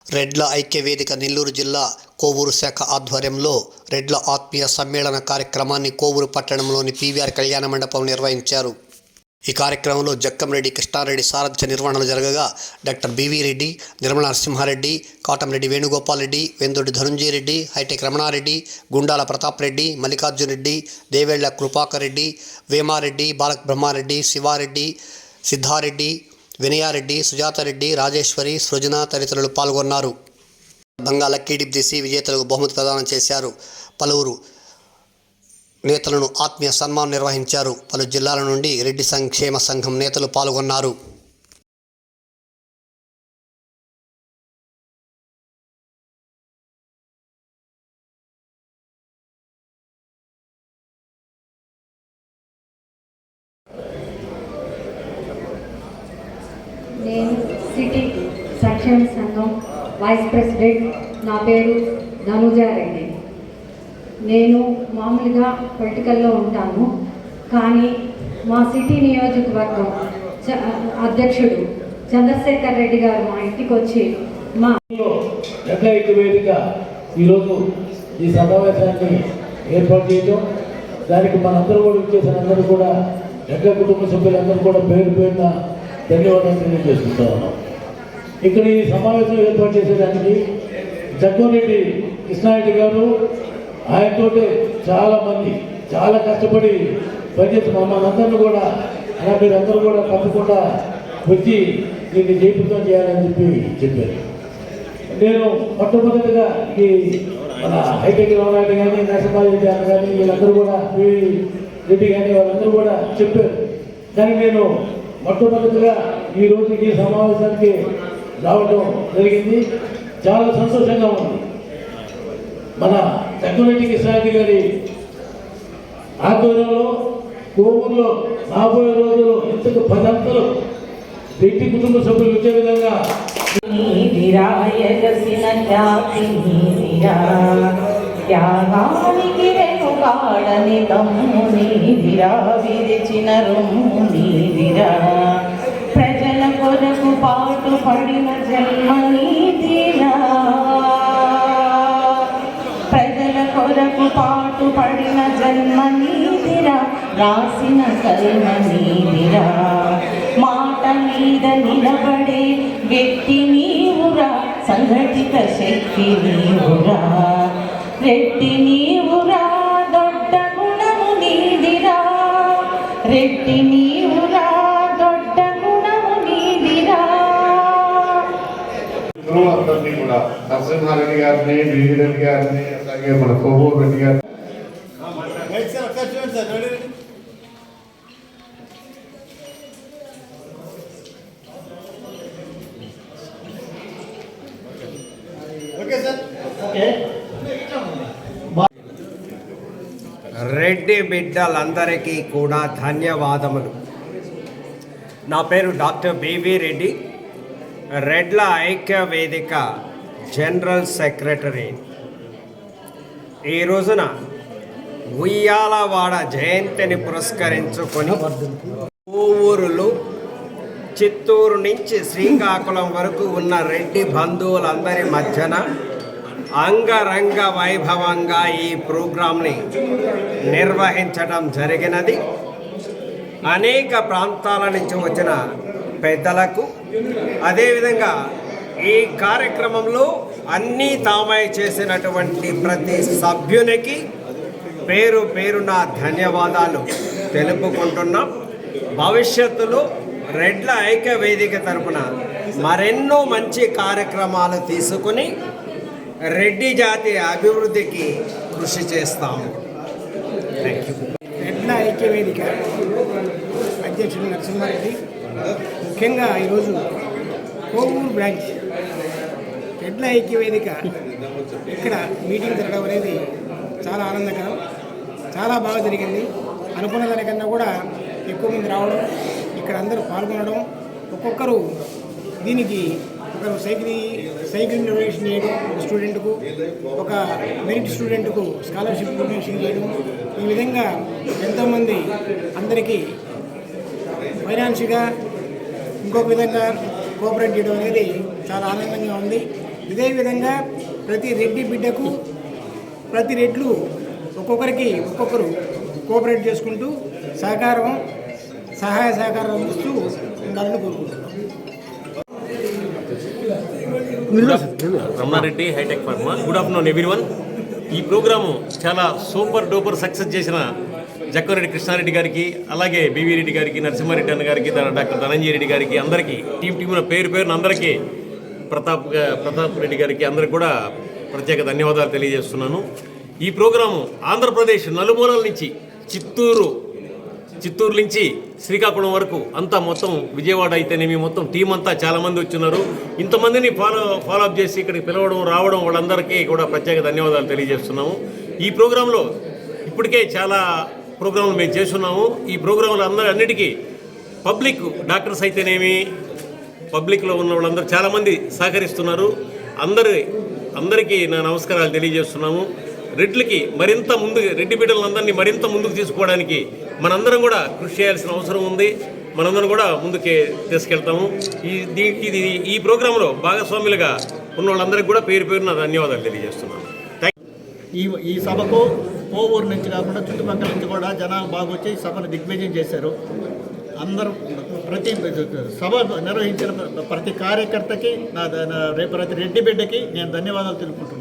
రెడ్ల ఐక్యవేదిక నెల్లూరు జిల్లా కోవూరు శాఖ ఆధ్వర్యంలో రెడ్ల ఆత్మీయ సమ్మేళన కార్యక్రమాన్ని కోవూరు పట్టణంలోని పీవీఆర్ కళ్యాణ మండపం నిర్వహించారు. ఈ కార్యక్రమంలో జక్కంరెడ్డి కృష్ణారెడ్డి సారథ్య నిర్వహణలు జరగగా doctor BV Reddy, Nirmala Narasimhareddy, Katamreddy Venugopal Reddy, Vendudi Dhanunjaya Reddy, hitech Ramanareddy, Gundala Pratap Reddy, Mallikarjuna Reddy, Devella Krupakar Reddy, Vemareddy, Balaka Brahmareddy, Sivareddy, Siddha Reddy, వినయారెడ్డి, Sujatha Reddy, Rajeshwari, సృజన తదితరులు పాల్గొన్నారు. బంగా లక్కీ డిప్ తీసి విజేతలకు బహుమతి ప్రదానం చేశారు. పలువురు నేతలను ఆత్మీయ సన్మానం నిర్వహించారు. పలు జిల్లాల నుండి రెడ్డి సంక్షేమ సంఘం నేతలు పాల్గొన్నారు. నేను సిటీ సంక్షేమ సంఘం వైస్ ప్రెసిడెంట్. నా పేరు ధనుజారెడ్డి. నేను మామూలుగా పొలిటికల్లో ఉంటాను, కానీ మా సిటీ నియోజకవర్గం అధ్యక్షుడు చంద్రశేఖర్ రెడ్డి గారు మా ఇంటికి వచ్చి మా రెడ్ల ఐక్యవేదిక ఈరోజు ఈ సమావేశాన్ని ఏర్పాటు చేయడం, దానికి మనందరూ కూడా ఇచ్చేసిన అందరూ కూడా రెడ్ల కుటుంబ సభ్యులందరూ కూడా పేరు పేరున ధన్యవాదాలు తెలియజేసుకుంటా ఉన్నాం. ఇక్కడ ఈ సమావేశం ఏర్పాటు చేసేదానికి జగ్గంరెడ్డి కృష్ణారెడ్డి గారు ఆయనతో చాలామంది చాలా కష్టపడి పనిచేసి మమ్మల్ని అందరినీ కూడా అలా మీరందరూ కూడా తప్పకుండా వచ్చి దీన్ని జయప్రదం చేయాలని చెప్పారు. నేను మొట్టమొదటిగా ఈ మన హైటెక్ రమణారెడ్డి కానీ, నరసింహారెడ్డి గారు కానీ, వీళ్ళందరూ కూడా రెడ్డి కానీ వాళ్ళందరూ కూడా చెప్పారు. కానీ నేను మొట్టమొదటిగా ఈరోజు ఈ సమావేశానికి రావడం జరిగింది. చాలా సంతోషంగా ఉంది. మన జగ్గంరెడ్డి కృష్ణారెడ్డి గారి ఆధ్వర్యంలో కోవూరులో రాబోయే రోజుల్లో ఇంతకు 10 అంతలు రెడ్డి కుటుంబ సభ్యులు వచ్చే విధంగా త్యాగానికి వెనుకాడని తమ్ముని విరా విరిచిన రొమ్ముని విరా ప్రజల కొరకు పాటు పడిన జన్మని తీరా ప్రజల కొరకు పాటు పడిన జన్మని తీరా రాసిన కల్మని విరా మాట మీద నిలబడే వ్యక్తి నీవురా సంఘటిత శక్తి నీవురా రెడ్డి నీవురా దొడ్డ గుణము నీదిరా రెడ్డి నీవురా దొడ్డ గుణము నీదిరా. అందరినీ కూడా నరసింహారెడ్డి గారిని, బివి రెడ్డి గారిని, అలాగే మన కోవూరు రెడ్డి గారిని రెడ్డి బిడ్డలందరికీ కూడా ధన్యవాదములు. నా పేరు డాక్టర్ బివి రెడ్డి, రెడ్ల ఐక్య వేదిక జనరల్ సెక్రటరీ. ఈ రోజున ఉయ్యాలవాడ జయంతిని పురస్కరించుకొని కోవూరులో చిత్తూరు నుంచి శ్రీకాకుళం వరకు ఉన్న రెడ్డి బంధువులందరి మధ్యన అంగరంగ వైభవంగా ఈ ప్రోగ్రాంని నిర్వహించడం జరిగినది. అనేక ప్రాంతాల నుంచి వచ్చిన పెద్దలకు, అదేవిధంగా ఈ కార్యక్రమంలో అన్నీ తామై చేసినటువంటి ప్రతి సభ్యునికి పేరు పేరున ధన్యవాదాలు తెలుపుకుంటున్నాం. భవిష్యత్తులో రెడ్ల ఐక్య వేదిక తరపున మరెన్నో మంచి కార్యక్రమాలు తీసుకుని రెడ్డి జాతి అభివృద్ధికి కృషి చేస్తాము. Thank you. రెడ్ల ఐక్య వేదిక అధ్యక్షుడు నరసింహారెడ్డి. ముఖ్యంగా ఈరోజు కోవూరు బ్రాంచ్ రెడ్ల ఐక్య వేదిక ఇక్కడ మీటింగ్ జరగడం అనేది చాలా ఆనందకరం. చాలా బాగా జరిగింది. అనుకున్న దానికన్నా కూడా ఎక్కువ మంది రావడం, ఇక్కడ అందరూ పాల్గొనడం, ఒక్కొక్కరు దీనికి ఒకరు సైకిల్ డొనేషన్ చేయడం, ఒక స్టూడెంట్కు, ఒక మెరిట్ స్టూడెంట్కు స్కాలర్షిప్ డొనేషన్ చేయడం, ఈ విధంగా ఎంతోమంది అందరికీ ఫైనాన్షియల్గా ఇంకొక విధంగా కోఆపరేట్ చేయడం అనేది చాలా ఆనందంగా ఉంది. ఇదే విధంగా ప్రతి రెడ్డి బిడ్డకు ప్రతి రెడ్లు ఒక్కొక్కరు కోఆపరేట్ చేసుకుంటూ సహాయ సహకారం అందిస్తూ ఉండాలని కోరుకుంటున్నాం. Ramana Reddy hitech pharma. Good afternoon everyone. ఈ ప్రోగ్రాము చాలా సూపర్ డూపర్ సక్సెస్ చేసిన జక్కంరెడ్డి కృష్ణారెడ్డి గారికి, అలాగే బివి రెడ్డి గారికి, నరసింహారెడ్డి అన్న గారికి, డాక్టర్ ధనంజయ రెడ్డి గారికి, అందరికీ టీమున పేరున అందరికీ, ప్రతాప్ రెడ్డి గారికి అందరికి కూడా ప్రత్యేక ధన్యవాదాలు తెలియజేస్తున్నాను. ఈ ప్రోగ్రాము ఆంధ్రప్రదేశ్ నలుమూలల నుంచి చిత్తూరు నుంచి శ్రీకాకుళం వరకు అంతా మొత్తం విజయవాడ అయితేనేమి మొత్తం టీం అంతా చాలామంది వచ్చిన్నారు. ఇంతమందిని ఫాలో అప్ చేసి ఇక్కడికి పిలవడం రావడం వాళ్ళందరికీ కూడా ప్రత్యేక ధన్యవాదాలు తెలియజేస్తున్నాము. ఈ ప్రోగ్రాంలో ఇప్పటికే చాలా ప్రోగ్రాంలు మేము చేస్తున్నాము. ఈ ప్రోగ్రాంలు అన్నిటికీ పబ్లిక్ డాక్టర్స్ అయితేనేమి పబ్లిక్లో ఉన్న వాళ్ళందరూ చాలామంది సహకరిస్తున్నారు. అందరికీ నా నమస్కారాలు తెలియజేస్తున్నాము. రెడ్లకి మరింత రెడ్డి బిడ్డలందరినీ మరింత ముందుకు తీసుకోవడానికి మనందరం కూడా కృషి చేయాల్సిన అవసరం ఉంది. మనందరం కూడా ముందుకే తీసుకెళ్తాము. ఈ ప్రోగ్రాంలో భాగస్వాములుగా ఉన్న వాళ్ళందరికీ కూడా పేరున ధన్యవాదాలు తెలియజేస్తున్నాను. ఈ సభకు కోవూరు నుంచి కాకుండా చుట్టుపక్కల నుంచి కూడా జనాలు బాగా వచ్చి ఈ సభను దిగ్విజయం చేశారు. అందరూ ప్రతి సభ నిర్వహించిన ప్రతి కార్యకర్తకి ప్రతి రెడ్డి బిడ్డకి నేను ధన్యవాదాలు తెలుపుకుంటున్నాను.